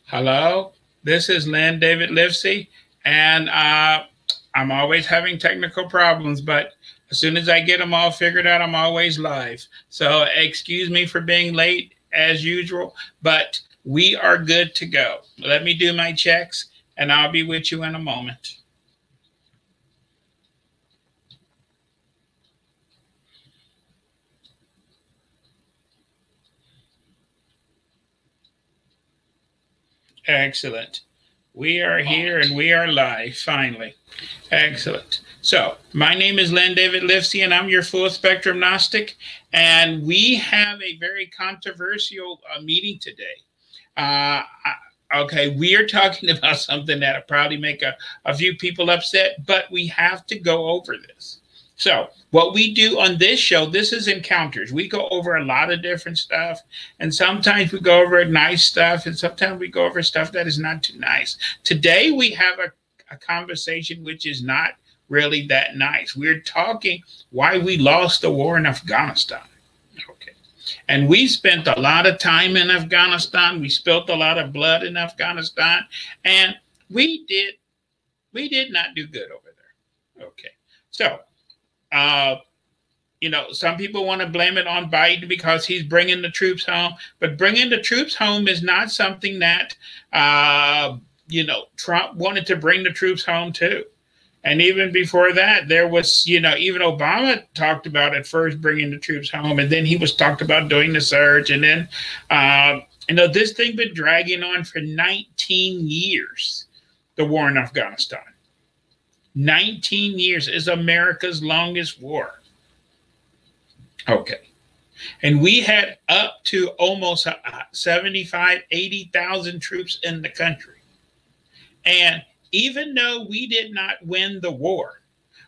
Hello, this is Len David Livesey, and I'm always having technical problems, but as soon as I get them all figured out, I'm always live. So excuse me for being late as usual, but we are good to go. Let me do my checks, and I'll be with you in a moment. Excellent. We are here and we are live finally. Excellent. So, my name is Len David Livesey, and I'm your full spectrum Gnostic. And we have a very controversial meeting today. Uh, okay, we are talking about something that'll probably make a few people upset, but we have to go over this. So, what we do on this show, this is encounters. We go over a lot of different stuff, and sometimes we go over nice stuff, and sometimes we go over stuff that is not too nice. Today, we have a conversation which is not really that nice. We're talking why we lost the war in Afghanistan. Okay. And we spent a lot of time in Afghanistan. We spilled a lot of blood in Afghanistan, and we did not do good over there. Okay. So, uh, some people want to blame it on Biden because he's bringing the troops home, but bringing the troops home is not something that, Trump wanted to bring the troops home too. And even before that, there was, even Obama talked about at first bringing the troops home, and then he was talked about doing the surge. And then, this thing been dragging on for 19 years, the war in Afghanistan. 19 years is America's longest war. Okay. And we had up to almost 75, 80,000 troops in the country. And even though we did not win the war,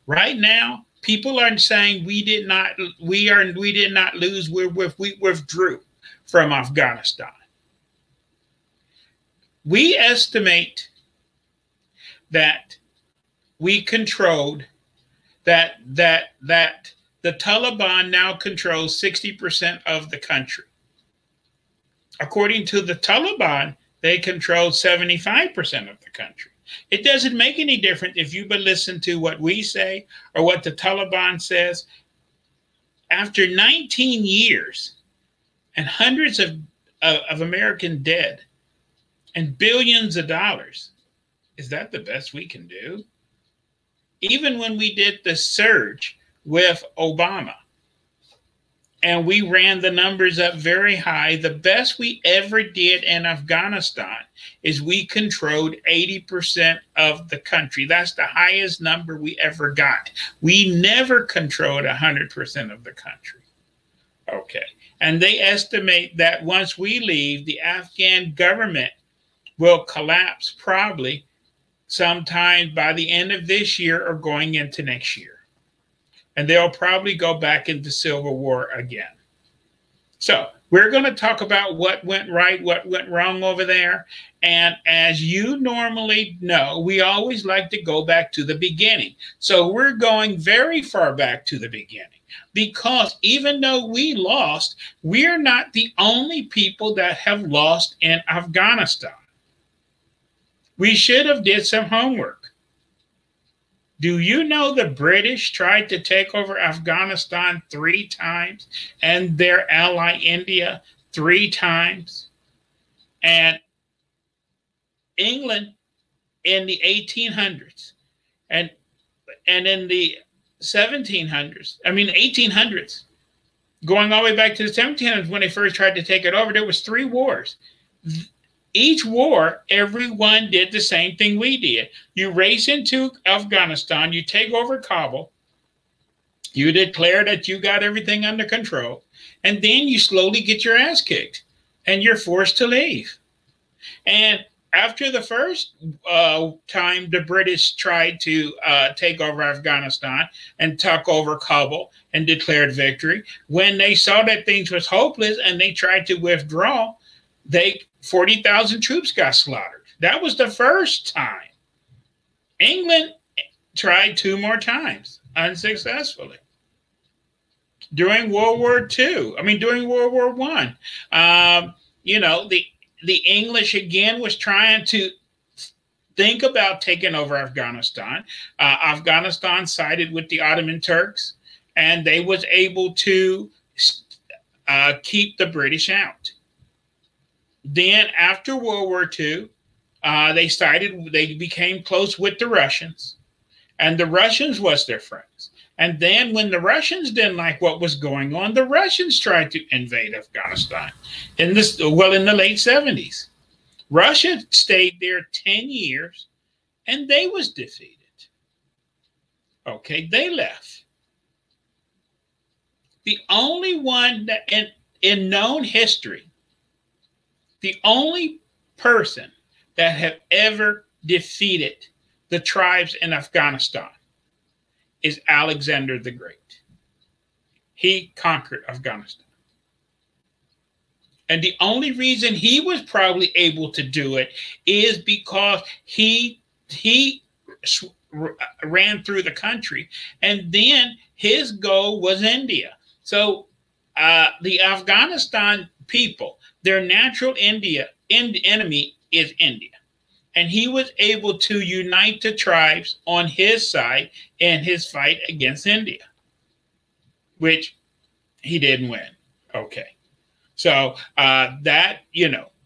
right now, people are saying we did not lose, we withdrew from Afghanistan. We estimate that we controlled that the Taliban now controls 60% of the country. According to the Taliban, they control 75% of the country. It doesn't make any difference if you but listen to what we say or what the Taliban says. After 19 years and hundreds of Americans dead and billions of dollars, is that the best we can do? Even when we did the surge with Obama and we ran the numbers up very high, the best we ever did in Afghanistan is we controlled 80% of the country. That's the highest number we ever got. We never controlled 100% of the country. Okay. And they estimate that once we leave, the Afghan government will collapse probably sometime by the end of this year or going into next year. And they'll probably go back into civil war again. So we're going to talk about what went right, what went wrong over there. And as you normally know, we always like to go back to the beginning. So we're going very far back to the beginning because even though we lost, we're not the only people that have lost in Afghanistan. We should have did some homework. Do you know the British tried to take over Afghanistan 3 times and their ally India 3 times? And England in the 1800s and in the 1800s, going all the way back to the 1700s when they first tried to take it over, there was 3 wars. Each war, everyone did the same thing we did. You race into Afghanistan, you take over Kabul, you declare that you got everything under control, and then you slowly get your ass kicked, and you're forced to leave. And after the first time the British tried to take over Afghanistan and took over Kabul and declared victory, when they saw that things was hopeless and they tried to withdraw, 40,000 troops got slaughtered. That was the first time. England tried 2 more times unsuccessfully. During World War II, during World War I, the English again was trying to think about taking over Afghanistan. Afghanistan sided with the Ottoman Turks, and they was able to keep the British out. Then after World War II, they became close with the Russians, and the Russians was their friends. And then when the Russians didn't like what was going on, the Russians tried to invade Afghanistan in the late 70s. Russia stayed there 10 years and they was defeated. Okay, they left. The only one that in known history, the only person that have ever defeated the tribes in Afghanistan is Alexander the Great. He conquered Afghanistan. And the only reason he was probably able to do it is because he ran through the country. And then his goal was India. So the Afghanistan people, their natural enemy is India. And he was able to unite the tribes on his side in his fight against India, which he didn't win. Okay. So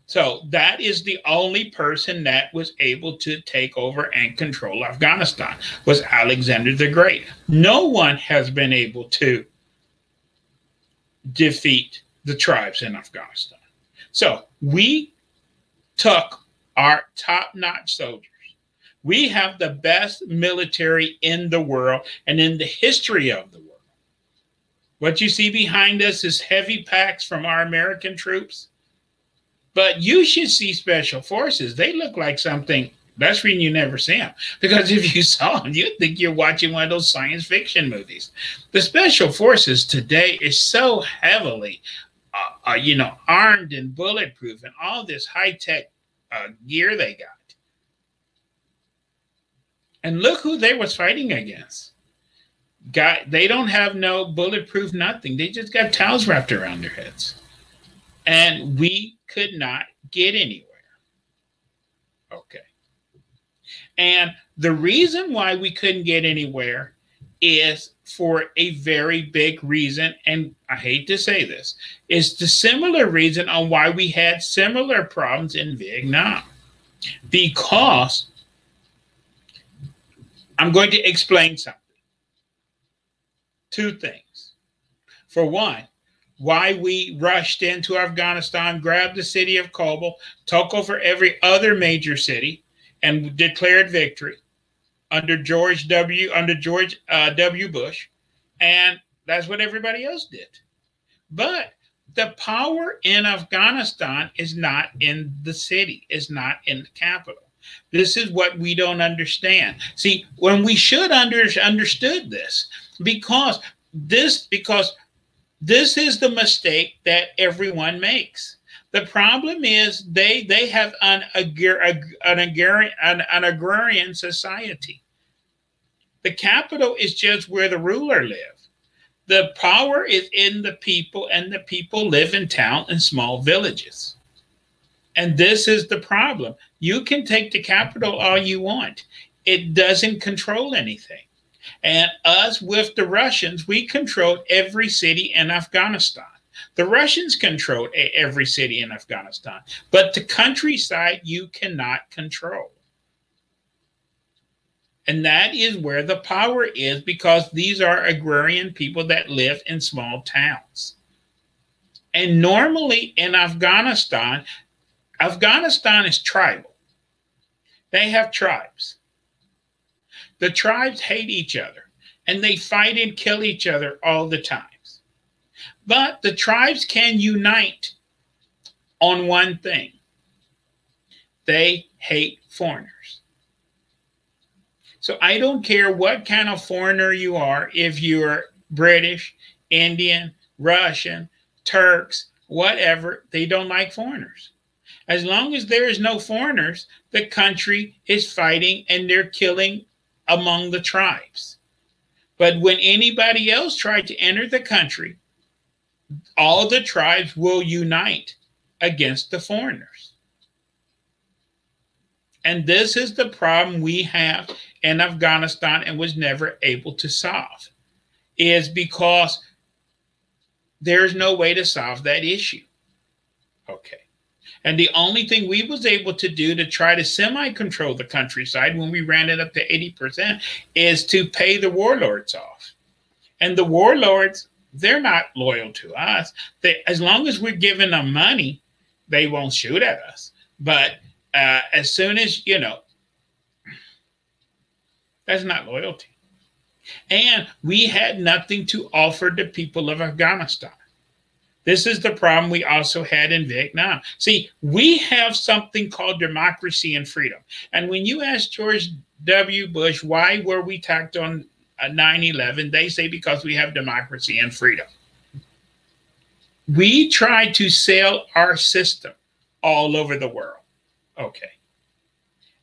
so that is the only person that was able to take over and control Afghanistan was Alexander the Great. No one has been able to defeat the tribes in Afghanistan. So we took our top-notch soldiers. We have the best military in the world and in the history of the world. What you see behind us is heavy packs from our American troops. But you should see Special Forces. They look like something. That's when you never see them. Because if you saw them, you'd think you're watching one of those science fiction movies. The Special Forces today is so heavily, armed and bulletproof and all this high-tech gear they got. And look who they was fighting against. They don't have no bulletproof nothing. They just got towels wrapped around their heads. And we could not get anywhere. Okay. And the reason why we couldn't get anywhere is for a very big reason, and I hate to say this, is the similar reason on why we had similar problems in Vietnam. Because I'm going to explain something. Two things. For one, why we rushed into Afghanistan, grabbed the city of Kabul, took over every other major city, and declared victory under George W. Bush, and that's what everybody else did. But the power in Afghanistan is not in the city, is not in the capital. This is what we don't understand. See, when we should understood this, because this is the mistake that everyone makes. The problem is they have an agrarian society. The capital is just where the ruler lives. The power is in the people, and the people live in town and small villages. And this is the problem. You can take the capital all you want. It doesn't control anything. And us with the Russians, we controlled every city in Afghanistan. The Russians controlled every city in Afghanistan, but the countryside you cannot control. And that is where the power is, because these are agrarian people that live in small towns. And normally in Afghanistan is tribal. They have tribes. The tribes hate each other, and they fight and kill each other all the time. But the tribes can unite on one thing. They hate foreigners. So I don't care what kind of foreigner you are, if you're British, Indian, Russian, Turks, whatever, they don't like foreigners. As long as there is no foreigners, the country is fighting and they're killing among the tribes. But when anybody else tried to enter the country, all the tribes will unite against the foreigners. And this is the problem we have in Afghanistan and was never able to solve, is because there's no way to solve that issue. Okay. And the only thing we was able to do to try to semi-control the countryside when we ran it up to 80% is to pay the warlords off. And the warlords, they're not loyal to us. As long as we're giving them money, they won't shoot at us. But as soon as, you know, that's not loyalty. And we had nothing to offer the people of Afghanistan. This is the problem we also had in Vietnam. See, we have something called democracy and freedom. And when you ask George W. Bush, why were we attacked on 9/11, they say because we have democracy and freedom. We tried to sell our system all over the world. Okay.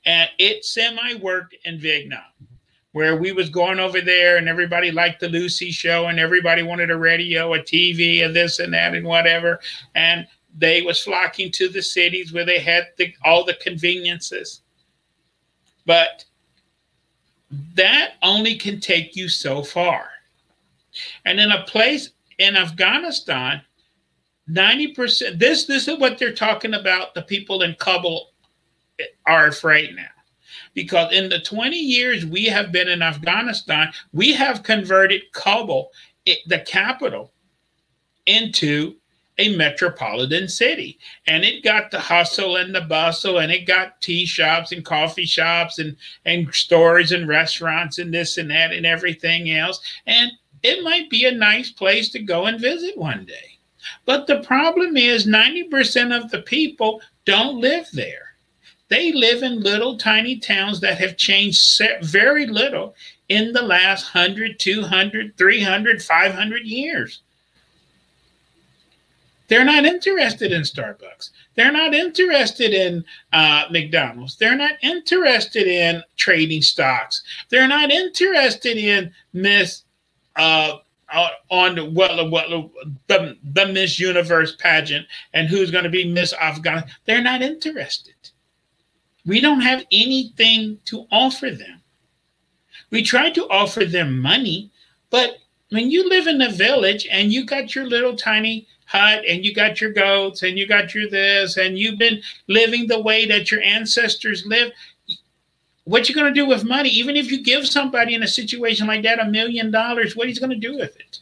And it semi-worked in Vietnam, where we was going over there and everybody liked the Lucy show and everybody wanted a radio, a TV, and this and that and whatever. And they was flocking to the cities where they had all the conveniences. But that only can take you so far. And in a place in Afghanistan, 90%, this is what they're talking about. The people in Kabul are afraid now. Because in the 20 years we have been in Afghanistan, we have converted Kabul, the capital, into a metropolitan city. And it got the hustle and the bustle, and it got tea shops and coffee shops and stores and restaurants and this and that and everything else. And it might be a nice place to go and visit one day. But the problem is 90% of the people don't live there. They live in little tiny towns that have changed very little in the last 100, 200, 300, 500 years. They're not interested in Starbucks. They're not interested in McDonald's. They're not interested in trading stocks. They're not interested in Miss the Miss Universe pageant and who's going to be Miss Afghanistan. They're not interested. We don't have anything to offer them. We try to offer them money, but when you live in a village and you got your little tiny hut and you got your goats and you got your this and you've been living the way that your ancestors lived, what you going to do with money? Even if you give somebody in a situation like that $1 million, what he's going to do with it?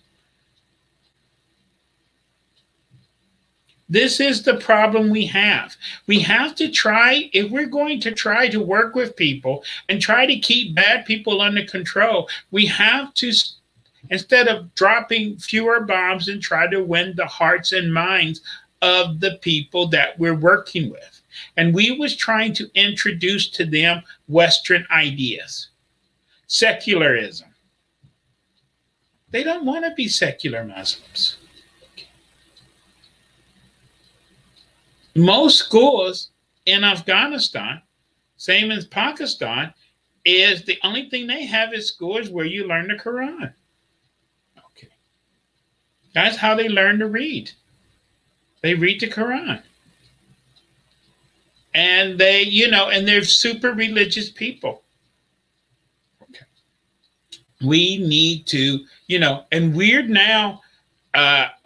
This is the problem we have. We have to try, if we're going to try to work with people and try to keep bad people under control, we have to, instead of dropping fewer bombs, and try to win the hearts and minds of the people that we're working with. And we was trying to introduce to them Western ideas. Secularism. They don't want to be secular Muslims. Most schools in Afghanistan, same as Pakistan, is the only thing they have is schools where you learn the Quran. Okay. That's how they learn to read. They read the Quran. And they, and they're super religious people. Okay. We need to, and we're now,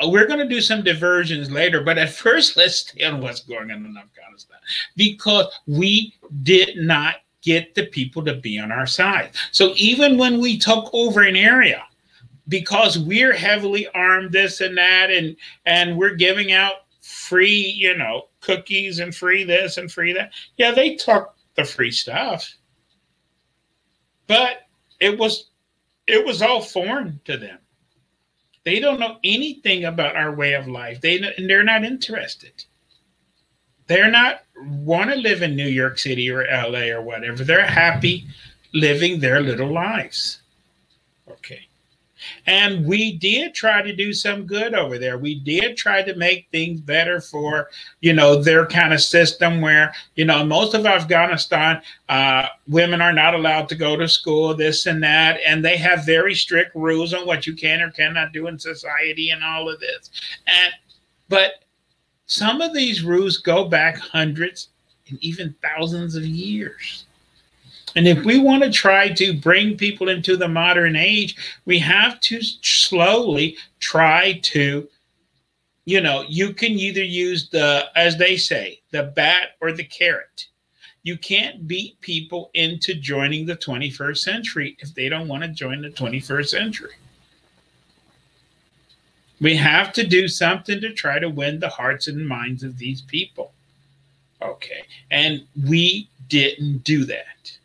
we're going to do some diversions later, but at first, let's stay on what's going on in Afghanistan, because we did not get the people to be on our side. So even when we took over an area, because we're heavily armed, this and that, and we're giving out free, cookies and free this and free that. Yeah, they took the free stuff, but it was all foreign to them. They don't know anything about our way of life. They're not interested. They're not want to live in New York City or LA or whatever. They're happy living their little lives. Okay. And we did try to do some good over there. We did try to make things better for, their kind of system where, most of Afghanistan, women are not allowed to go to school, this and that. And they have very strict rules on what you can or cannot do in society and all of this. But some of these rules go back hundreds, in even thousands of years. And if we want to try to bring people into the modern age, we have to slowly try to, you can either use the, as they say, the bat or the carrot. You can't beat people into joining the 21st century if they don't want to join the 21st century. We have to do something to try to win the hearts and minds of these people. Okay. And we didn't do that.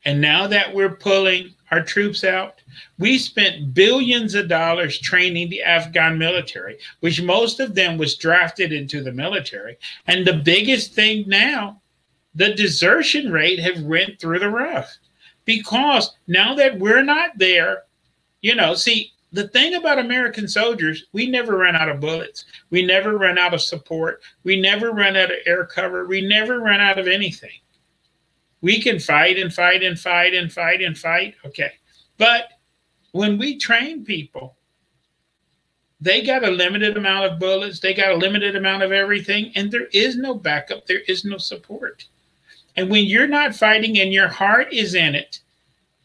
And now that we're pulling our troops out, we spent billions of dollars training the Afghan military, which most of them was drafted into the military. And the biggest thing now, the desertion rate have went through the roof. Because now that we're not there, see, the thing about American soldiers, we never run out of bullets. We never run out of support. We never run out of air cover. We never run out of anything. We can fight and fight and fight and fight and fight. Okay. But when we train people, they got a limited amount of bullets. They got a limited amount of everything. And there is no backup. There is no support. And when you're not fighting and your heart is in it,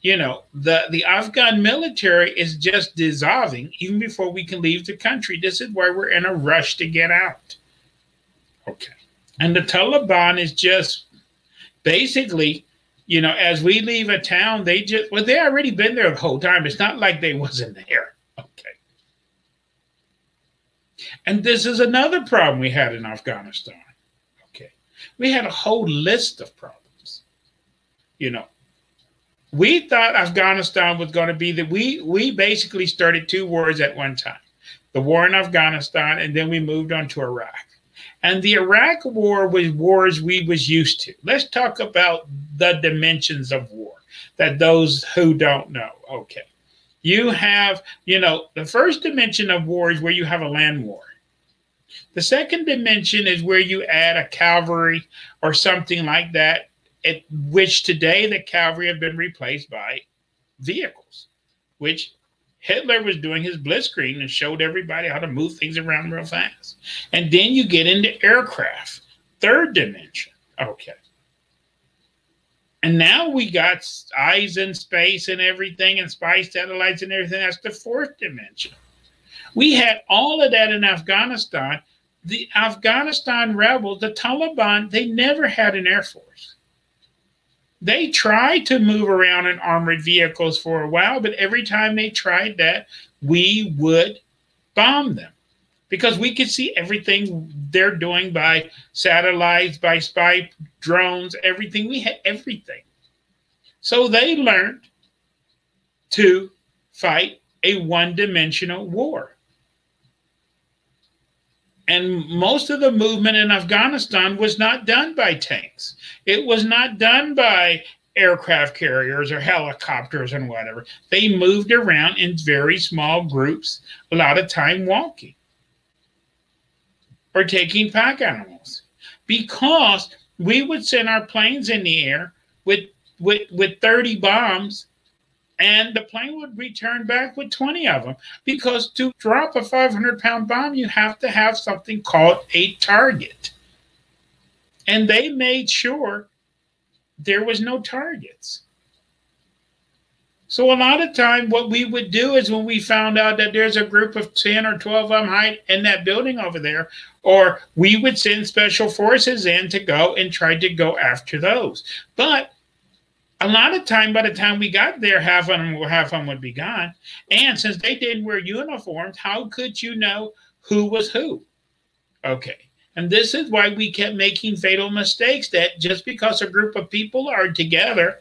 the Afghan military is just dissolving even before we can leave the country. This is why we're in a rush to get out. Okay. And the Taliban is just basically, as we leave a town, they already been there the whole time. It's not like they wasn't there. Okay. And this is another problem we had in Afghanistan. Okay. We had a whole list of problems. We thought Afghanistan was going to be we basically started two wars at one time. The war in Afghanistan, and then we moved on to Iraq. And the Iraq war was wars we was used to. Let's talk about the dimensions of war, that those who don't know. Okay. You have, the first dimension of war is where you have a land war. The second dimension is where you add a cavalry or something like that, which today the cavalry have been replaced by vehicles, which Hitler was doing his blitzkrieg and showed everybody how to move things around real fast. And then you get into aircraft, third dimension. Okay. And now we got eyes in space and everything, and spy satellites and everything. That's the fourth dimension. We had all of that in Afghanistan. The Afghanistan rebels, the Taliban, they never had an air force. They tried to move around in armored vehicles for a while, but every time they tried that, we would bomb them because we could see everything they're doing by satellites, by spy drones, everything. We had everything. So they learned to fight a one-dimensional war. And most of the movement in Afghanistan was not done by tanks. It was not done by aircraft carriers or helicopters and whatever. They moved around in very small groups, a lot of time walking or taking pack animals, because we would send our planes in the air with 30 bombs, and the plane would return back with 20 of them, because to drop a 500-pound bomb, you have to have something called a target. And they made sure there was no targets. So a lot of time what we would do is when we found out that there's a group of 10 or 12 of them hide in that building over there, or we would send special forces in to go and try to go after those. But a lot of time, by the time we got there, half of them would be gone. And since they didn't wear uniforms, how could you know who was who? Okay. And this is why we kept making fatal mistakes, that just because a group of people are together,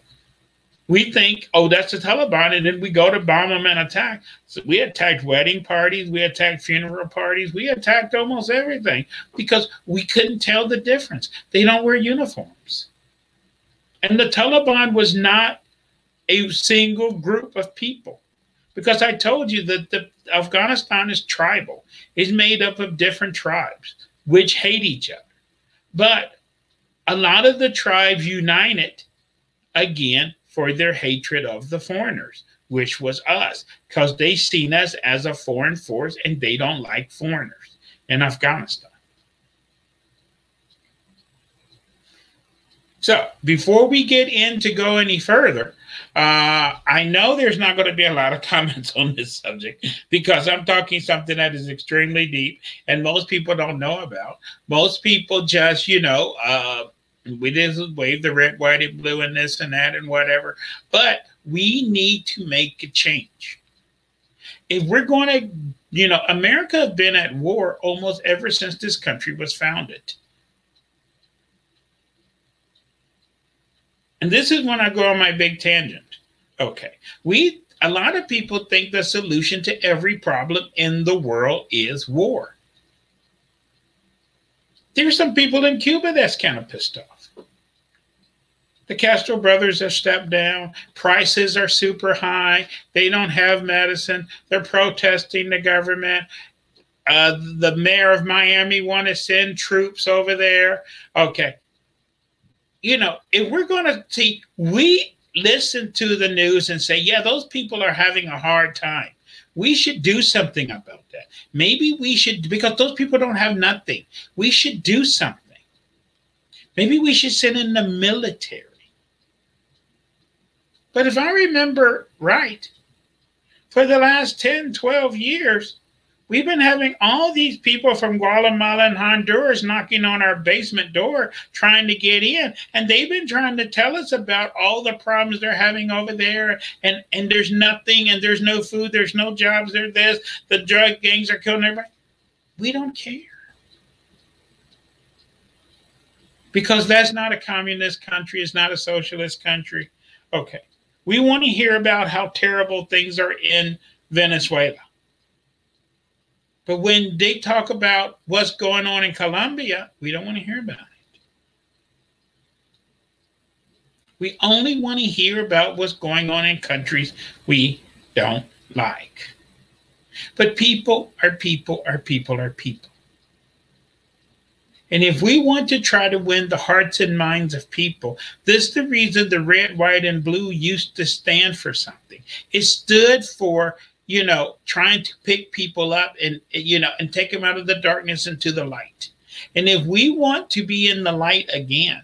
we think, oh, that's the Taliban, and then we go to bomb them and attack. So we attacked wedding parties, we attacked funeral parties, we attacked almost everything because we couldn't tell the difference. They don't wear uniforms. And the Taliban was not a single group of people, because I told you that Afghanistan is tribal. It's made up of different tribes which hate each other. But a lot of the tribes united, again, for their hatred of the foreigners, which was us, because they seen us as a foreign force and they don't like foreigners in Afghanistan. So before we get in to go any further, I know there's not going to be a lot of comments on this subject because I'm talking something that is extremely deep and most people don't know about. Most people just, we just wave the red, white, and blue and this and that and whatever. But we need to make a change. If we're going to, America has been at war almost ever since this country was founded. And this is when I go on my big tangent. Okay. A lot of people think the solution to every problem in the world is war. There's some people in Cuba that's kind of pissed off. The Castro brothers have stepped down. Prices are super high. They don't have medicine. They're protesting the government. The mayor of Miami want to send troops over there. Okay. If we're going to see, we listen to the news and say, yeah, those people are having a hard time. We should do something about that. Maybe we should, because those people don't have nothing. We should do something. Maybe we should send in the military. But if I remember right, for the last 10, 12 years, we've been having all these people from Guatemala and Honduras knocking on our basement door trying to get in. And they've been trying to tell us about all the problems they're having over there. And there's nothing, and there's no food, there's no jobs, there's this, the drug gangs are killing everybody. We don't care. Because that's not a communist country. It's not a socialist country. Okay. We want to hear about how terrible things are in Venezuela. But when they talk about what's going on in Colombia, we don't want to hear about it. We only want to hear about what's going on in countries we don't like. But people are people are people are people. And if we want to try to win the hearts and minds of people, this is the reason the red, white, and blue used to stand for something. It stood for, trying to pick people up and take them out of the darkness into the light. And if we want to be in the light again,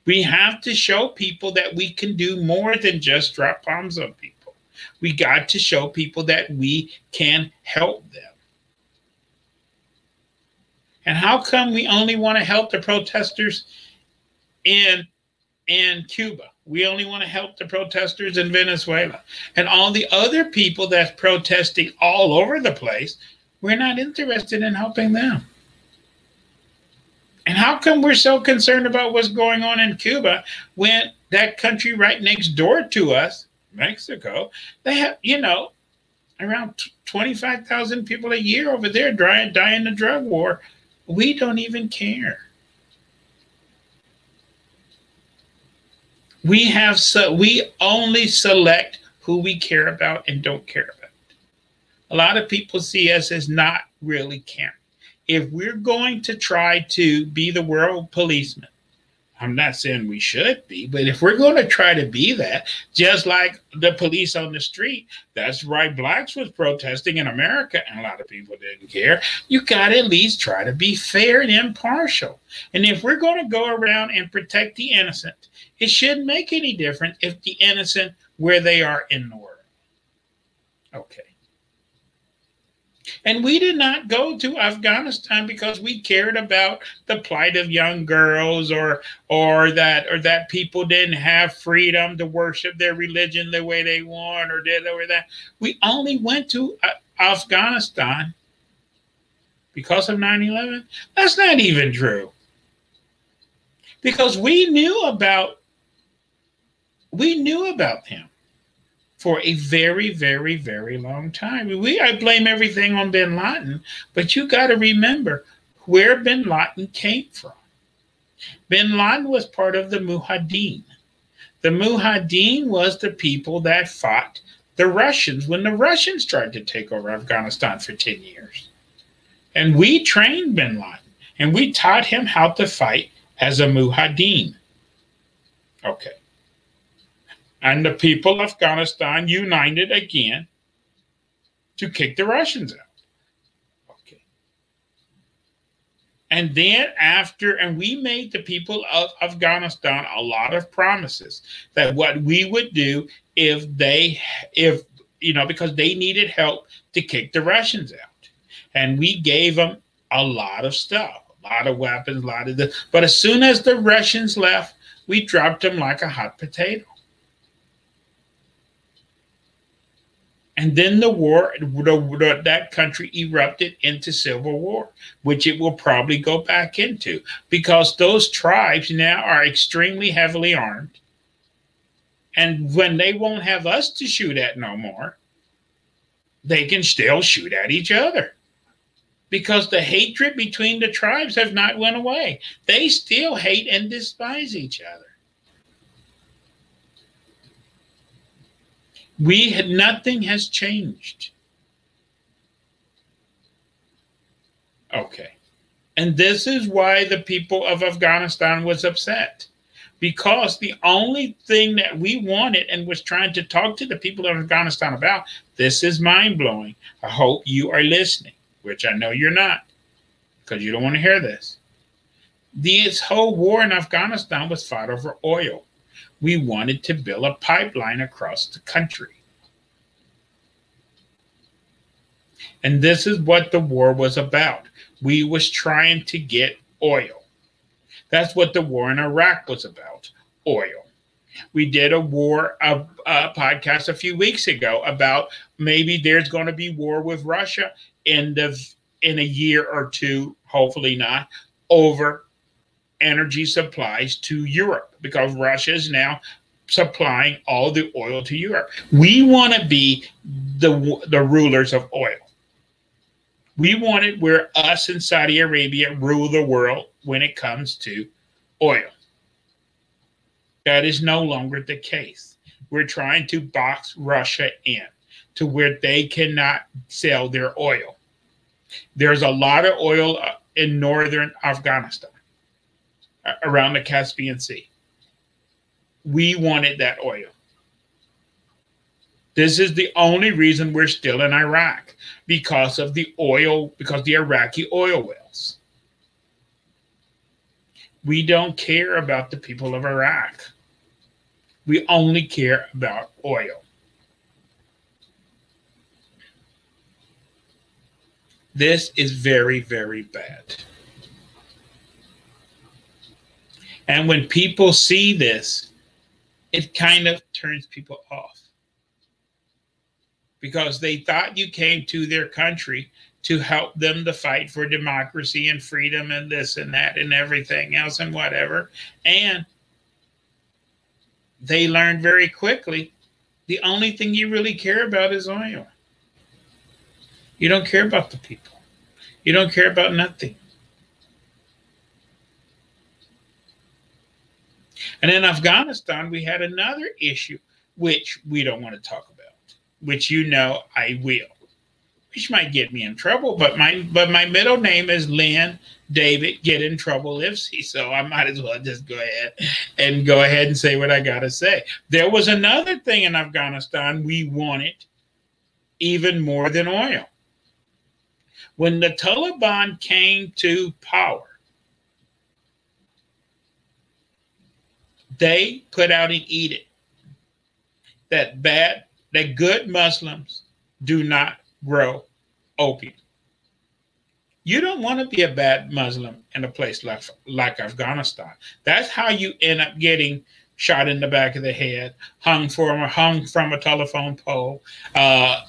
we have to show people that we can do more than just drop bombs on people. We got to show people that we can help them. And how come we only want to help the protesters in Cuba? We only want to help the protesters in Venezuela. And all the other people that's protesting all over the place, we're not interested in helping them. And how come we're so concerned about what's going on in Cuba when that country right next door to us, Mexico, they have, around 25,000 people a year over there dying in the drug war. We don't even care. We only select who we care about and don't care about. A lot of people see us as not really caring. If we're going to try to be the world policeman, I'm not saying we should be, but if we're going to try to be that, just like the police on the street, that's why blacks was protesting in America, and a lot of people didn't care. You got to at least try to be fair and impartial. And if we're going to go around and protect the innocent, it shouldn't make any difference if the innocent where they are in the world. Okay. And we did not go to Afghanistan because we cared about the plight of young girls or that people didn't have freedom to worship their religion the way they want or did or that. We only went to Afghanistan because of 9/11. That's not even true. Because we knew about them for a very, very, very long time. I blame everything on bin Laden, but you got to remember where bin Laden came from. Bin Laden was part of the Mujahideen. The Mujahideen was the people that fought the Russians when the Russians tried to take over Afghanistan for 10 years. And we trained bin Laden, and we taught him how to fight as a Mujahideen. Okay. And the people of Afghanistan united again to kick the Russians out. Okay. And then after, and we made the people of Afghanistan a lot of promises that what we would do if because they needed help to kick the Russians out. And we gave them a lot of stuff, a lot of weapons, a lot of this. But as soon as the Russians left, we dropped them like a hot potato. And then the war, that country erupted into civil war, which it will probably go back into because those tribes now are extremely heavily armed. And when they won't have us to shoot at no more, they can still shoot at each other because the hatred between the tribes have not went away. They still hate and despise each other. Nothing has changed. Okay. And this is why the people of Afghanistan was upset. Because the only thing that we wanted and was trying to talk to the people of Afghanistan about, this is mind-blowing. I hope you are listening, which I know you're not, because you don't want to hear this. This whole war in Afghanistan was fought over oil. We wanted to build a pipeline across the country. And this is what the war was about. We was trying to get oil. That's what the war in Iraq was about, oil. We did a podcast a few weeks ago about maybe there's going to be war with Russia in a year or two, hopefully not, over energy supplies to Europe because Russia is now supplying all the oil to Europe. We want to be the rulers of oil. We want it where us and Saudi Arabia rule the world when it comes to oil. That is no longer the case. We're trying to box Russia in to where they cannot sell their oil. There's a lot of oil in northern Afghanistan, around the Caspian Sea. We wanted that oil. This is the only reason we're still in Iraq, because of the oil, because the Iraqi oil wells. We don't care about the people of Iraq. We only care about oil. This is very, very bad. And when people see this, it kind of turns people off. Because they thought you came to their country to help them to fight for democracy and freedom and this and that and everything else and whatever. And they learned very quickly the only thing you really care about is oil. You don't care about the people. You don't care about nothing. And in Afghanistan, we had another issue, which we don't want to talk about, which I will, which might get me in trouble, but my middle name is Lynn David Get in Trouble Livesey, so I might as well just go ahead and say what I gotta say. There was another thing in Afghanistan we wanted even more than oil. When the Taliban came to power, they put out an edict that good Muslims do not grow opium. You don't want to be a bad Muslim in a place like Afghanistan. That's how you end up getting shot in the back of the head, hung from a telephone pole,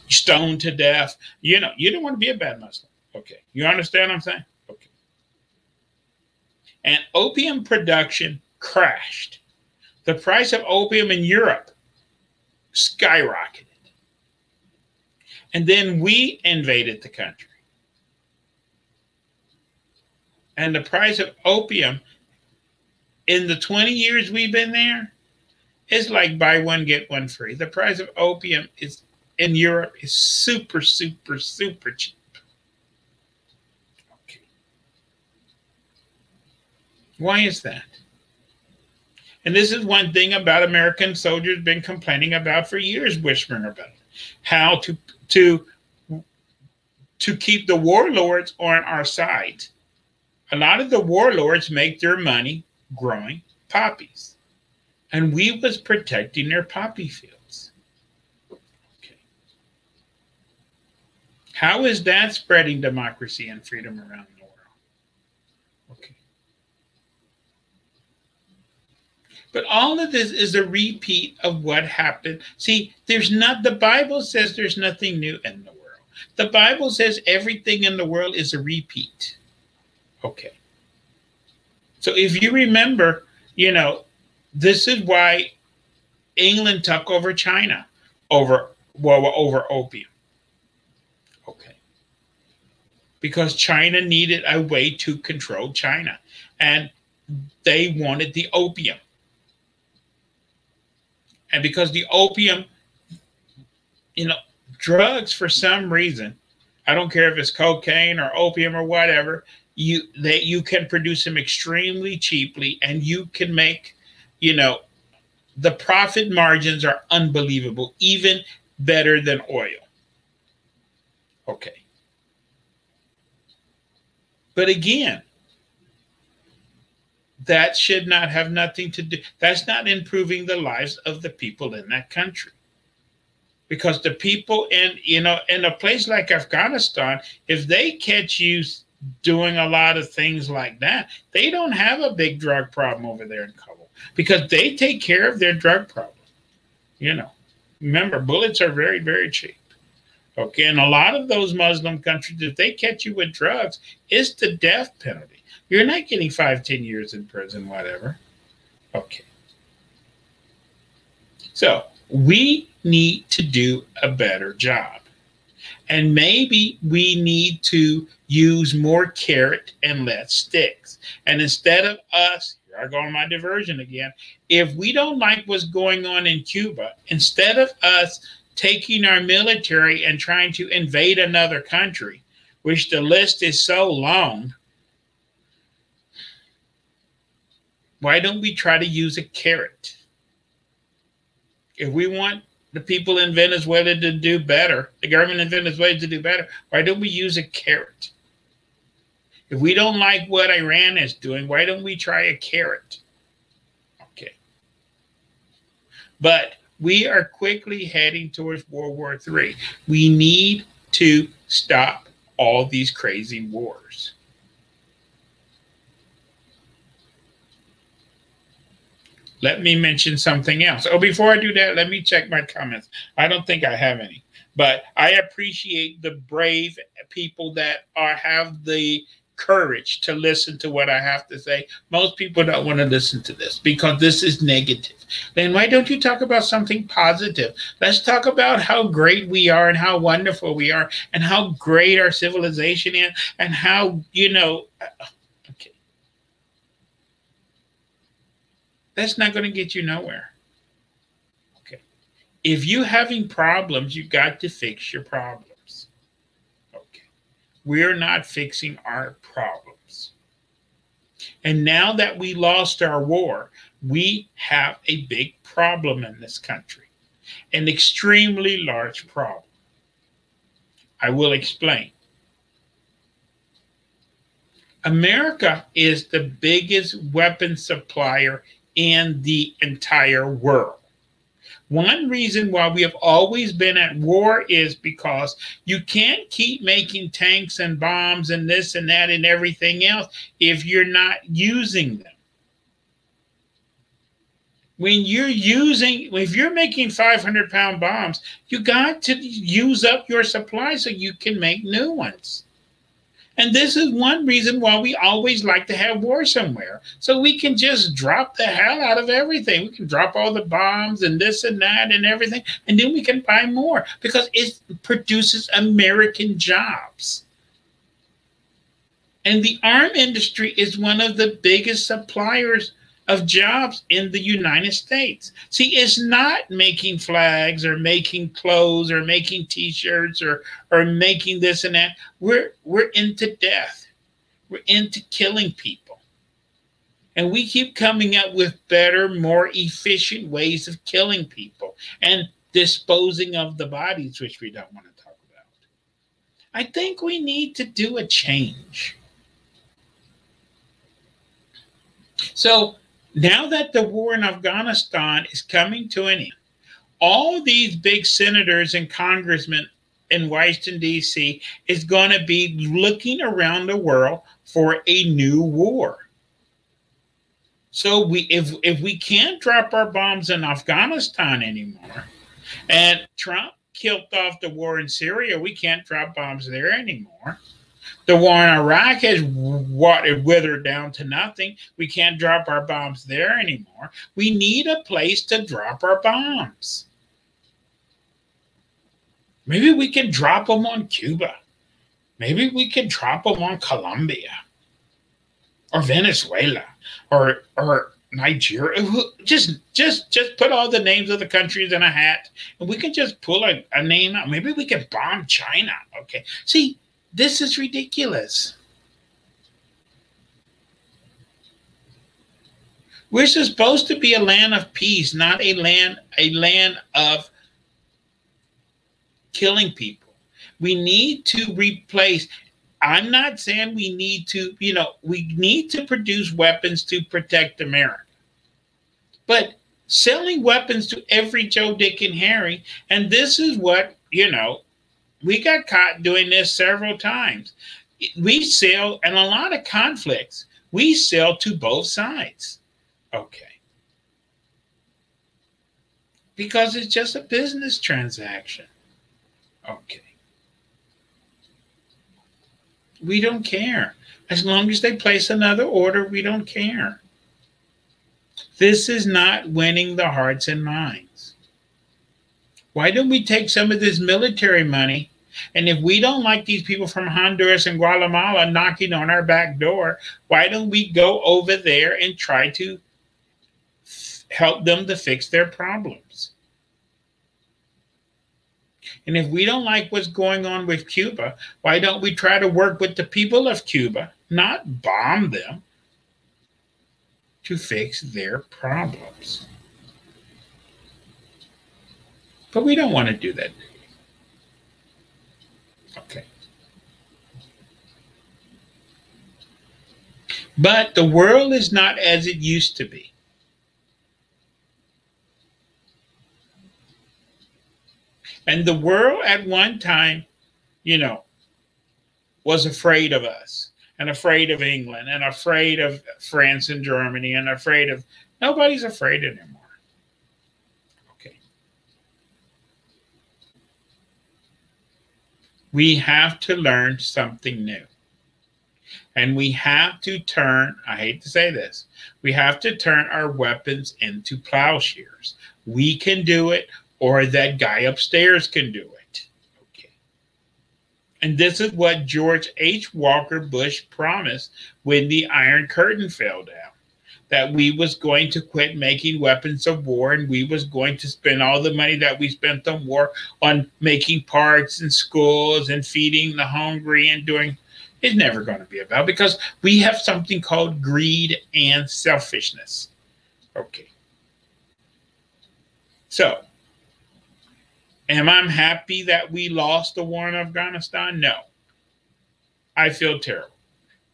stoned to death. You don't want to be a bad Muslim. Okay. You understand what I'm saying? Okay. And opium production crashed. The price of opium in Europe skyrocketed. And then we invaded the country. And the price of opium in the 20 years we've been there is like buy one, get one free. The price of opium in Europe is super, super, super cheap. Okay. Why is that? And this is one thing about American soldiers been complaining about for years, whispering about it. How to keep the warlords on our side. A lot of the warlords make their money growing poppies. And we was protecting their poppy fields. Okay. How is that spreading democracy and freedom around the world? Okay. But all of this is a repeat of what happened. See, the Bible says there's nothing new in the world. The Bible says everything in the world is a repeat. Okay. So if you remember, this is why England took over China over opium. Okay. Because China needed a way to control China. And they wanted the opium. And because the opium, drugs for some reason, I don't care if it's cocaine or opium or whatever, you can produce them extremely cheaply, and you can make, the profit margins are unbelievable, even better than oil. Okay. But again, that should not have nothing to do. That's not improving the lives of the people in that country. Because the people in a place like Afghanistan, if they catch you doing a lot of things like that, they don't have a big drug problem over there in Kabul because they take care of their drug problem. Remember, bullets are very, very cheap. Okay, and a lot of those Muslim countries, if they catch you with drugs, it's the death penalty. You're not getting 5-10 years in prison, whatever. Okay. So we need to do a better job. And maybe we need to use more carrot and less sticks. And instead of us, here I go on my diversion again, if we don't like what's going on in Cuba, instead of us taking our military and trying to invade another country, which the list is so long, why don't we try to use a carrot? If we want the people in Venezuela to do better, the government in Venezuela to do better, why don't we use a carrot? If we don't like what Iran is doing, why don't we try a carrot? Okay. But we are quickly heading towards World War III. We need to stop all these crazy wars. Let me mention something else. Oh, before I do that, let me check my comments. I don't think I have any, but I appreciate the brave people that have the courage to listen to what I have to say. Most people don't want to listen to this because this is negative. Then why don't you talk about something positive? Let's talk about how great we are and how wonderful we are and how great our civilization is and how, okay. That's not going to get you nowhere. Okay. If you're having problems, you got to fix your problems. Okay. We're not fixing our problems. And now that we lost our war, we have a big problem in this country, an extremely large problem. I will explain. America is the biggest weapon supplier in the entire world. One reason why we have always been at war is because you can't keep making tanks and bombs and this and that and everything else if you're not using them. If you're making 500-pound bombs, you got to use up your supply so you can make new ones. And this is one reason why we always like to have war somewhere. So we can just drop the hell out of everything. We can drop all the bombs and this and that and everything. And then we can buy more because it produces American jobs. And the arms industry is one of the biggest suppliers of jobs in the United States. See, it's not making flags or making clothes or making T-shirts or making this and that. We're into death. We're into killing people. And we keep coming up with better, more efficient ways of killing people and disposing of the bodies, which we don't want to talk about. I think we need to do a change. So now that the war in Afghanistan is coming to an end, all these big senators and congressmen in Washington, D.C. is going to be looking around the world for a new war. So if we can't drop our bombs in Afghanistan anymore, and Trump killed off the war in Syria, we can't drop bombs there anymore. The war in Iraq has withered down to nothing. We can't drop our bombs there anymore. We need a place to drop our bombs. Maybe we can drop them on Cuba. Maybe we can drop them on Colombia or Venezuela or Nigeria. Just put all the names of the countries in a hat and we can just pull a name out. Maybe we can bomb China. Okay. See, this is ridiculous. We're supposed to be a land of peace, not a land of killing people. We need to replace. I'm not saying we need to, we need to produce weapons to protect America. But selling weapons to every Joe, Dick, and Harry, and this is what, we got caught doing this several times. We sell, in a lot of conflicts, we sell to both sides. Okay. Because it's just a business transaction. Okay. We don't care. As long as they place another order, we don't care. This is not winning the hearts and minds. Why don't we take some of this military money? And if we don't like these people from Honduras and Guatemala knocking on our back door, why don't we go over there and try to help them to fix their problems? And if we don't like what's going on with Cuba, why don't we try to work with the people of Cuba, not bomb them, to fix their problems? But we don't want to do that. Okay. But the world is not as it used to be. And the world at one time, was afraid of us and afraid of England and afraid of France and Germany and nobody's afraid anymore. Okay. We have to learn something new. And we have to turn, I hate to say this, we have to turn our weapons into plowshares. We can do it, or that guy upstairs can do it. Okay. And this is what George H. Walker Bush promised when the Iron Curtain fell down, that we was going to quit making weapons of war and we was going to spend all the money that we spent on war on making parks and schools and feeding the hungry and doing. It's never going to be about, because we have something called greed and selfishness. Okay. So, am I happy that we lost the war in Afghanistan? No. I feel terrible.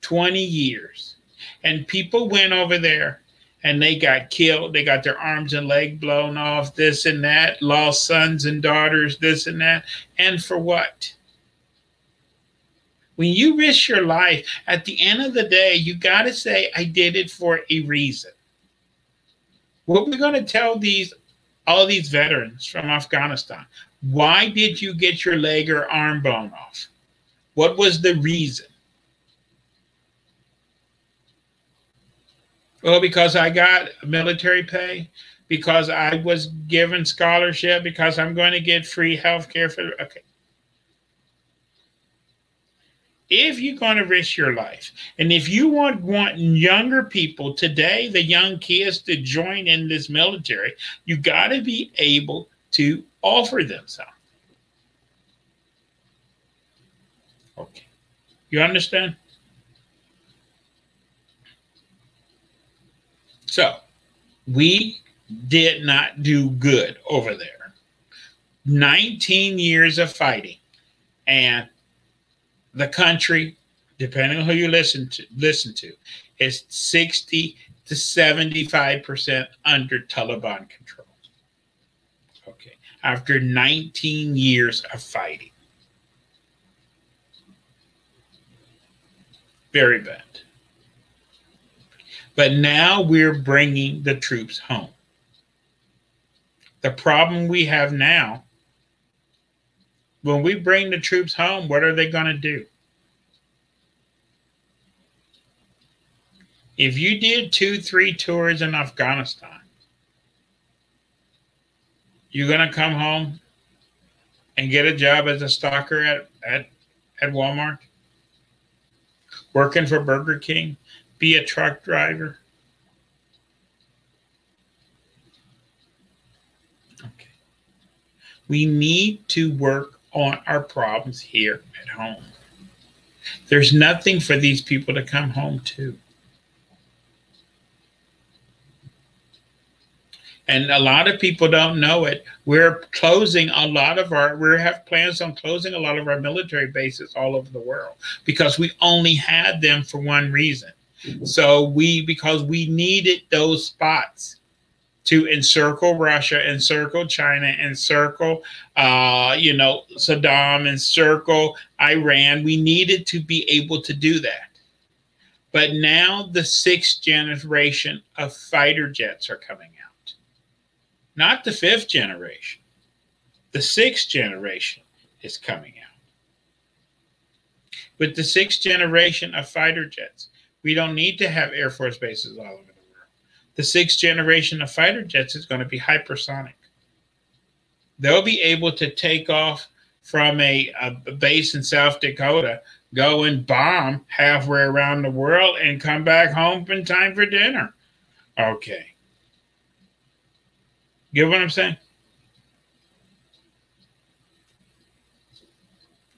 20 years. And people went over there and they got killed. They got their arms and legs blown off, this and that, lost sons and daughters, this and that. And for what? When you risk your life, at the end of the day, you got to say, I did it for a reason. What we're going to tell all these veterans from Afghanistan, why did you get your leg or arm blown off? What was the reason? Well, because I got military pay, because I was given scholarship, because I'm going to get free health care for, okay. If you're going to risk your life, and if you want younger people today, the young kids, to join in this military, you got to be able to offer them something. Okay. You understand? So, we did not do good over there. 19 years of fighting, and the country, depending on who you listen to, is 60 to 75% under Taliban control. Okay, after 19 years of fighting. Very bad. But now we're bringing the troops home. The problem we have now, when we bring the troops home, what are they going to do? If you did 2-3 tours in Afghanistan, you're going to come home and get a job as a stalker at Walmart, working for Burger King, be a truck driver. Okay. We need to work on our problems here at home. There's nothing for these people to come home to. And a lot of people don't know it. We're closing a lot of we have plans on closing a lot of our military bases all over the world because we only had them for one reason. So because we needed those spots to encircle Russia, encircle China, encircle, Saddam, encircle Iran. We needed to be able to do that. But now the 6th generation of fighter jets are coming out. Not the 5th generation. The 6th generation is coming out. With the 6th generation of fighter jets, we don't need to have Air Force bases all over the world. The 6th generation of fighter jets is going to be hypersonic. They'll be able to take off from a base in South Dakota, go and bomb halfway around the world, and come back home in time for dinner. Okay. Get what I'm saying?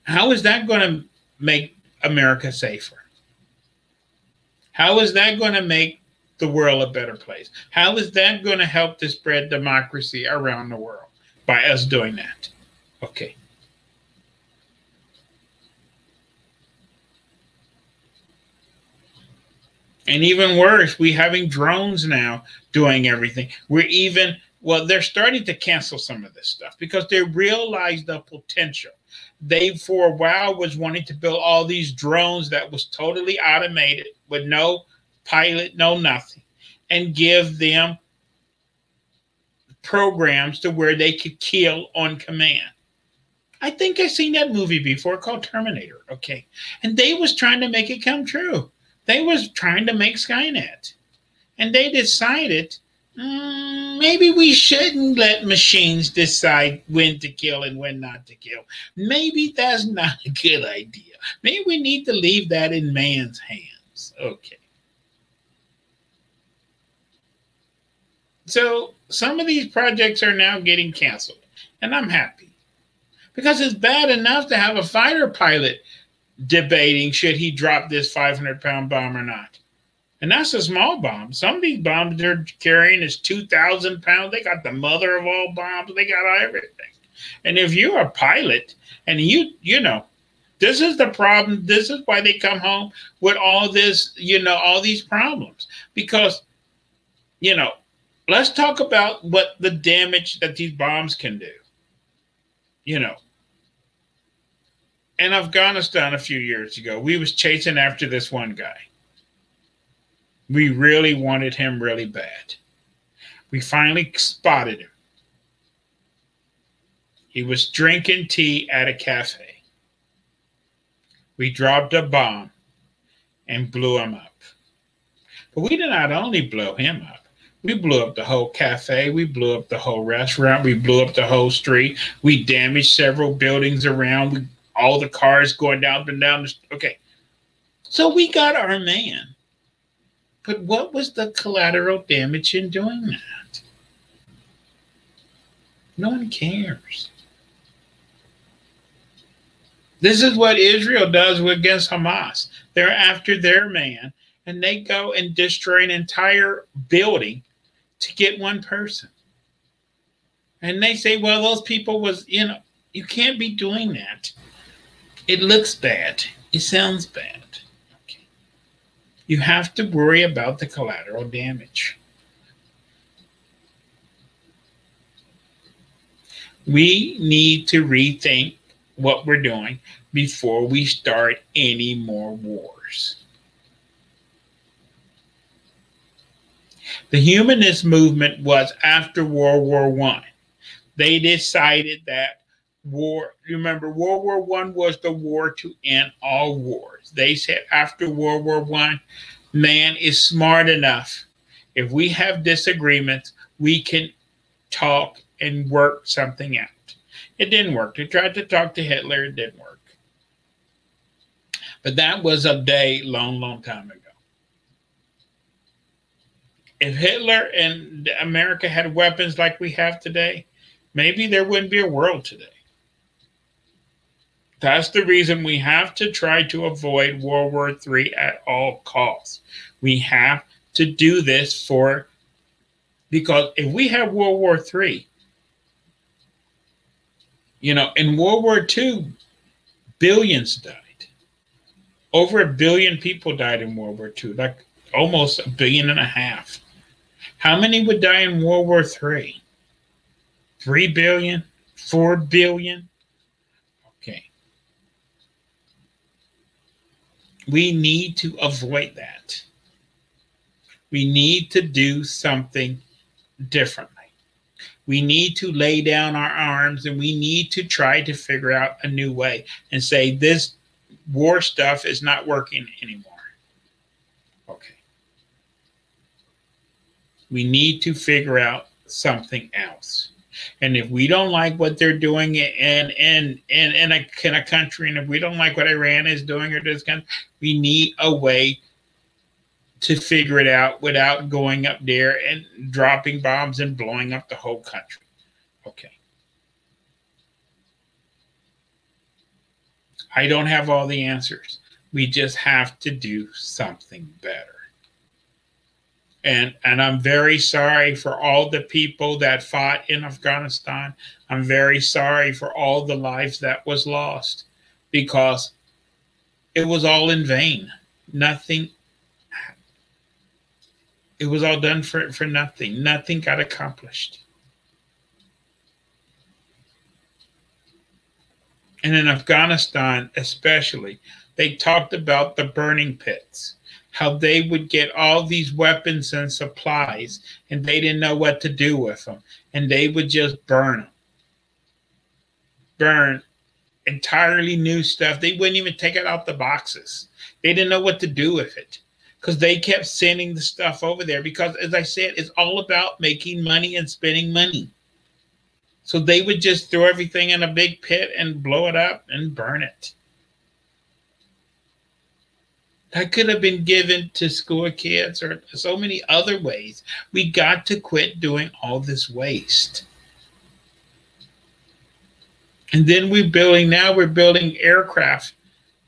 How is that going to make America safer? How is that going to make the world a better place? How is that going to help to spread democracy around the world by us doing that? Okay. And even worse, we're having drones now doing everything. Well, they're starting to cancel some of this stuff because they realize the potential. They, for a while, was wanting to build all these drones that was totally automated with no pilot, no nothing, and give them programs to where they could kill on command. I think I've seen that movie before called Terminator, okay? And they was trying to make it come true. They was trying to make Skynet. And they decided, maybe we shouldn't let machines decide when to kill and when not to kill. Maybe that's not a good idea. Maybe we need to leave that in man's hands. Okay. So some of these projects are now getting canceled, and I'm happy. Because it's bad enough to have a fighter pilot debating should he drop this 500-pound bomb or not. And that's a small bomb. Some of these bombs they're carrying is 2,000 pounds. They got the mother of all bombs. They got everything. And if you're a pilot and you know, this is the problem. This is why they come home with all this, all these problems. Because, let's talk about what the damage that these bombs can do. In Afghanistan a few years ago, we was chasing after this one guy. We really wanted him really bad. We finally spotted him. He was drinking tea at a cafe. We dropped a bomb and blew him up. But we did not only blow him up. We blew up the whole cafe. We blew up the whole restaurant. We blew up the whole street. We damaged several buildings around. All the cars going down and down. Okay. So we got our man. But what was the collateral damage in doing that? No one cares. This is what Israel does against Hamas. They're after their man, and they go and destroy an entire building to get one person. And they say, well, those people was, you can't be doing that. It looks bad. It sounds bad. You have to worry about the collateral damage. We need to rethink what we're doing before we start any more wars. The humanist movement was after World War I. They decided that war, remember, World War I was the war to end all wars. They said after World War I, man is smart enough. If we have disagreements, we can talk and work something out. It didn't work. They tried to talk to Hitler. It didn't work. But that was a day long, long time ago. If Hitler and America had weapons like we have today, maybe there wouldn't be a world today. That's the reason we have to try to avoid World War III at all costs. We have to do this because if we have World War III, in World War II, billions died. Over 1 billion people died in World War II, like almost 1.5 billion. How many would die in World War III? 3 billion? 4 billion? Okay. We need to avoid that. We need to do something differently. We need to lay down our arms and we need to try to figure out a new way and say this war stuff is not working anymore. Okay. We need to figure out something else. And if we don't like what they're doing in a country, and if we don't like what Iran is doing or this country, we need a way to figure it out without going up there and dropping bombs and blowing up the whole country. Okay. I don't have all the answers. We just have to do something better. And I'm very sorry for all the people that fought in Afghanistan. I'm very sorry for all the lives that was lost because it was all in vain. Nothing. It was all done for nothing. Nothing got accomplished. And in Afghanistan, especially, they talked about the burning pits, how they would get all these weapons and supplies, and they didn't know what to do with them. And they would just burn them. Burn entirely new stuff. They wouldn't even take it out the boxes. They didn't know what to do with it because they kept sending the stuff over there because, as I said, it's all about making money and spending money. So they would just throw everything in a big pit and blow it up and burn it. That could have been given to school kids or so many other ways. We got to quit doing all this waste. And then we're building aircraft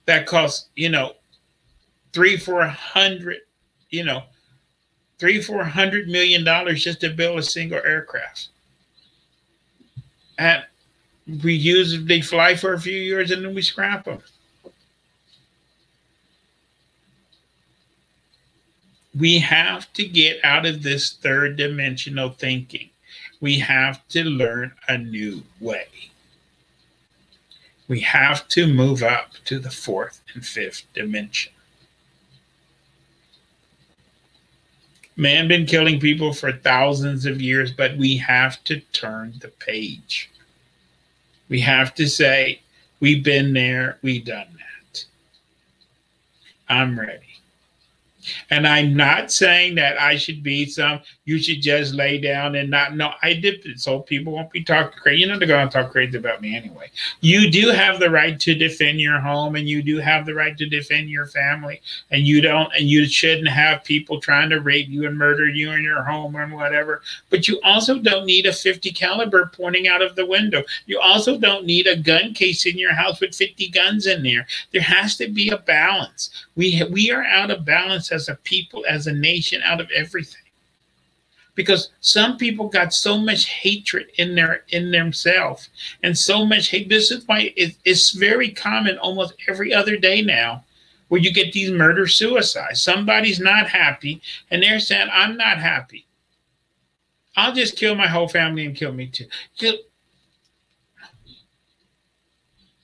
that cost, $300-400 million just to build a single aircraft. And they fly for a few years and then we scrap them. We have to get out of this third dimensional thinking. We have to learn a new way. We have to move up to the fourth and fifth dimension. Man been killing people for thousands of years, but we have to turn the page. We have to say, we've been there, we've done that. I'm ready. And I'm not saying that I should be you should just lay down and not know. I did it so people won't be talking crazy. They're going to talk crazy about me anyway. You do have the right to defend your home and you do have the right to defend your family. And you shouldn't have people trying to rape you and murder you in your home or whatever. But you also don't need a 50 caliber pointing out of the window. You also don't need a gun case in your house with 50 guns in there. There has to be a balance. We are out of balance as a people, as a nation, out of everything. Because some people got so much hatred in themselves and so much hate. This is why it's very common almost every other day now where you get these murder suicides. Somebody's not happy, and they're saying, I'm not happy. I'll just kill my whole family and kill me too.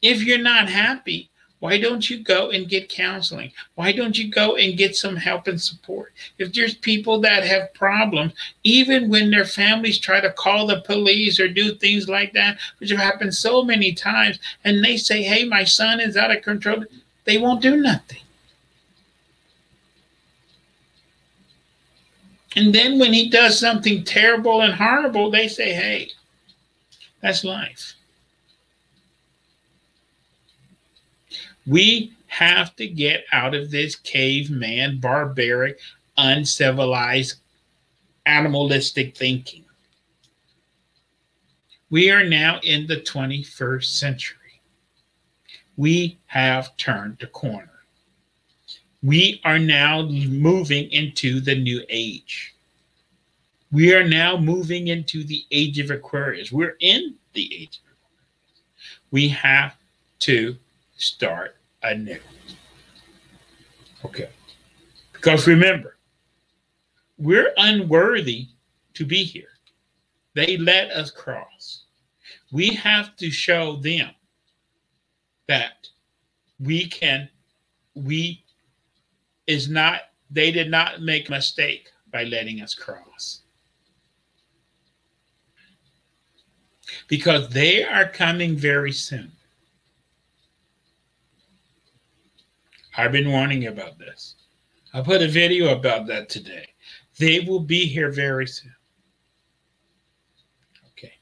If you're not happy, why don't you go and get counseling? Why don't you go and get some help and support? If there's people that have problems, even when their families try to call the police or do things like that, which have happened so many times, and they say, hey, my son is out of control, they won't do nothing. And then when he does something terrible and horrible, they say, hey, that's life. We have to get out of this caveman, barbaric, uncivilized, animalistic thinking. We are now in the 21st century. We have turned the corner. We are now moving into the new age. We are now moving into the age of Aquarius. We're in the age of Aquarius. We have to start anew. Okay. Because remember, we're unworthy to be here. They let us cross. We have to show them that they did not make a mistake by letting us cross. Because they are coming very soon. I've been warning about this. I put a video about that today. They will be here very soon. Okay.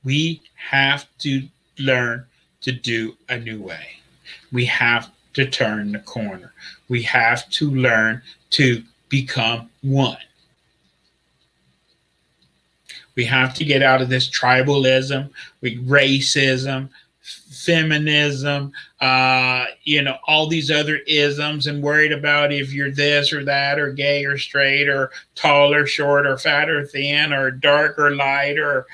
We have to learn to do a new way. We have to turn the corner. We have to learn to become one. We have to get out of this tribalism, racism, feminism, all these other isms, and worried about if you're this or that, or gay or straight, or tall or short, or fat or thin, or dark or light, or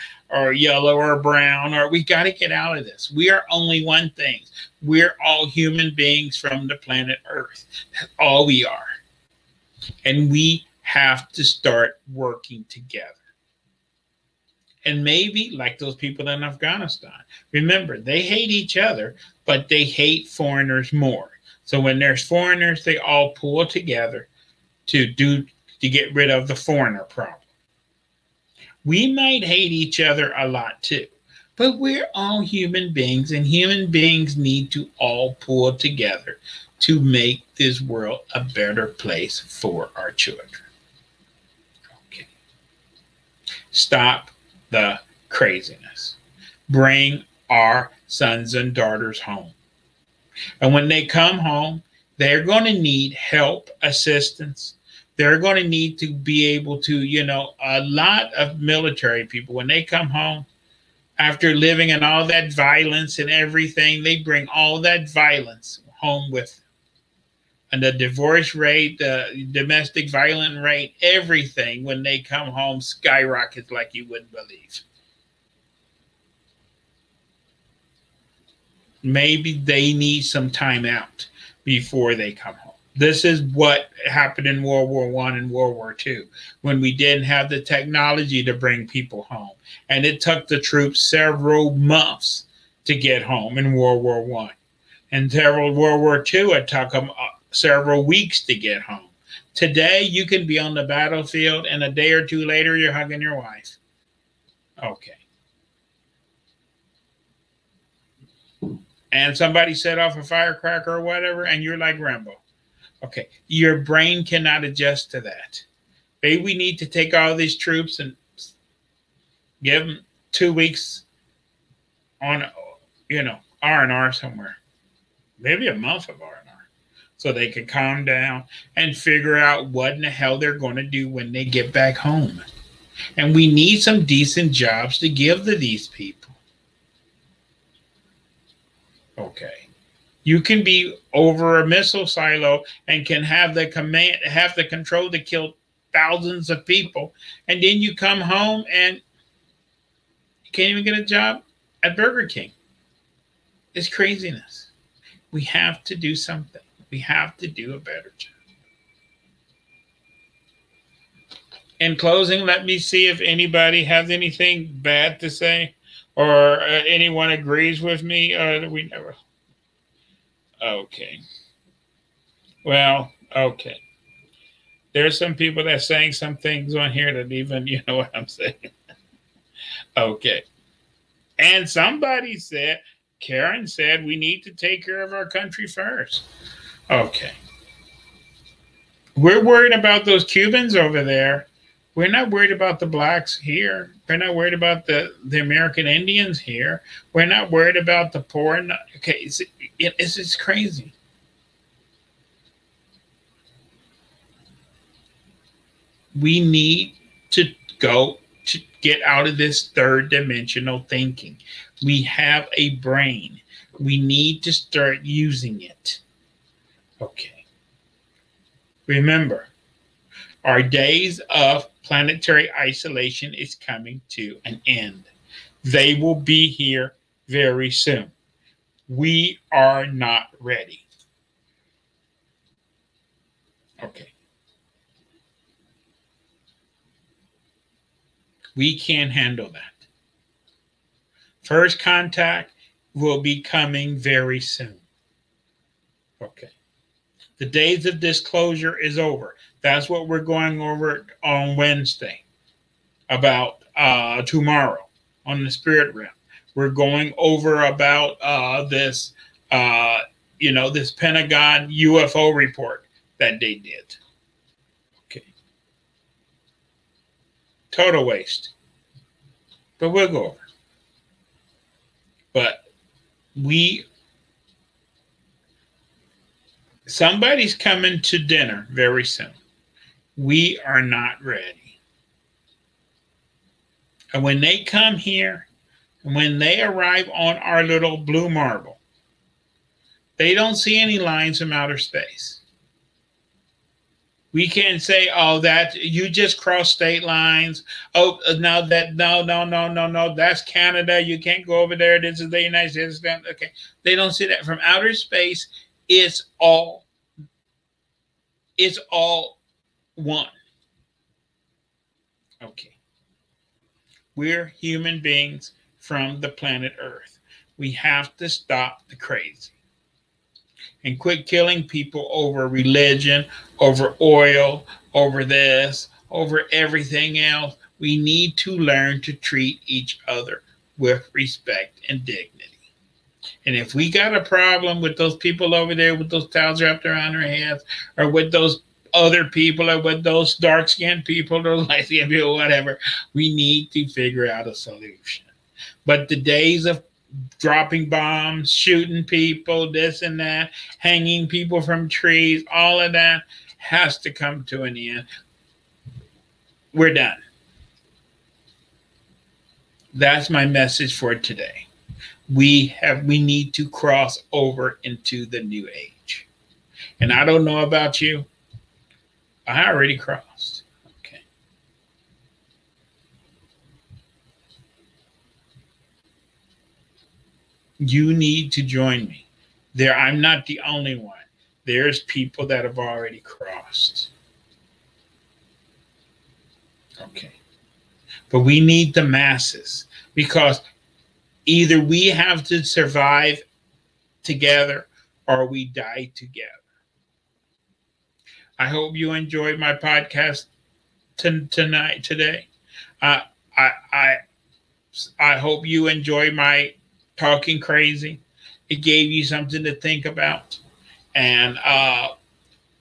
yellow or brown. Or we got to get out of this. We are only one thing. We're all human beings from the planet Earth. That's all we are. And we have to start working together. And maybe like those people in Afghanistan. Remember, they hate each other, but they hate foreigners more. So when there's foreigners, they all pull together to get rid of the foreigner problem. We might hate each other a lot too, but we're all human beings, and human beings need to all pull together to make this world a better place for our children. Okay. Stop the craziness. Bring our sons and daughters home. And when they come home, they're going to need help, assistance. They're going to need to be able to, a lot of military people, when they come home, after living in all that violence and everything, they bring all that violence home with them. And the divorce rate, the domestic violence rate, everything when they come home skyrockets like you wouldn't believe. Maybe they need some time out before they come home. This is what happened in World War I and World War II, when we didn't have the technology to bring people home. And it took the troops several months to get home in World War I. And World War II, it took them several weeks to get home. Today, you can be on the battlefield, and a day or two later, you're hugging your wife. Okay. And somebody set off a firecracker or whatever, and you're like Rambo. Okay. Your brain cannot adjust to that. Maybe we need to take all these troops and give them 2 weeks on, R&R somewhere. Maybe a month of R&R. So they can calm down and figure out what in the hell they're going to do when they get back home. And we need some decent jobs to give to these people. Okay. You can be over a missile silo and can have the control to kill thousands of people. And then you come home and you can't even get a job at Burger King. It's craziness. We have to do something. We have to do a better job. In closing, let me see if anybody has anything bad to say, or anyone agrees with me, or we never. Okay. Well, okay. There's some people that saying some things on here that even, you know what I'm saying. Okay. And somebody said, Karen said, we need to take care of our country first. Okay. We're worried about those Cubans over there. We're not worried about the blacks here. We're not worried about the American Indians here. We're not worried about the poor. Okay, it's crazy. We need to go to get out of this third dimensional thinking. We have a brain. We need to start using it. Okay. Remember, our days of planetary isolation is coming to an end. They will be here very soon. We are not ready. Okay. We can't handle that. First contact will be coming very soon. Okay. The days of disclosure is over. That's what we're going over on Wednesday about tomorrow on the spirit realm. We're going over about this Pentagon UFO report that they did. Okay. Total waste. But we'll go over. But somebody's coming to dinner very soon. We are not ready. And when they come here, and when they arrive on our little blue marble, they don't see any lines from outer space. We can't say, oh, that you just crossed state lines. Oh, no, that's Canada. You can't go over there. This is the United States. Okay. They don't see that. From outer space, it's all one. Okay. We're human beings from the planet Earth. We have to stop the crazy and quit killing people over religion, over oil, over this, over everything else. We need to learn to treat each other with respect and dignity. And if we got a problem with those people over there with those towels wrapped around their heads, or with those other people, or with those dark-skinned people, or light-skinned people, whatever, we need to figure out a solution. But the days of dropping bombs, shooting people, this and that, hanging people from trees, all of that has to come to an end. We're done. That's my message for today. We need to cross over into the new age. And I don't know about you. I already crossed. Okay. You need to join me. I'm not the only one. There's people that have already crossed. Okay. But we need the masses, because either we have to survive together or we die together. I hope you enjoyed my podcast today. I hope you enjoy my talking crazy. It gave you something to think about. And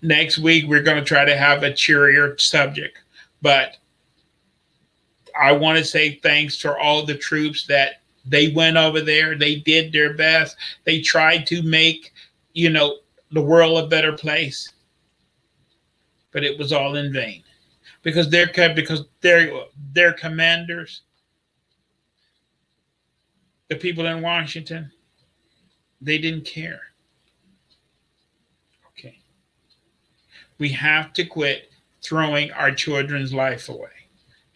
next week, we're going to try to have a cheerier subject. But I want to say thanks to all the troops that they went over there. They did their best. They tried to make, the world a better place. But it was all in vain, because their commanders, the people in Washington, they didn't care. Okay. We have to quit throwing our children's life away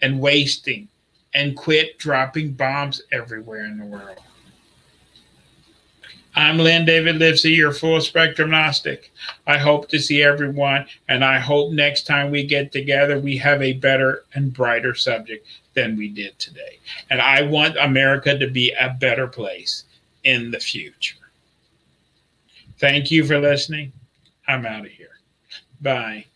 and wasting, and quit dropping bombs everywhere in the world. I'm Lynn David Livesey, your full spectrum Gnostic. I hope to see everyone, and I hope next time we get together, we have a better and brighter subject than we did today. And I want America to be a better place in the future. Thank you for listening. I'm out of here. Bye.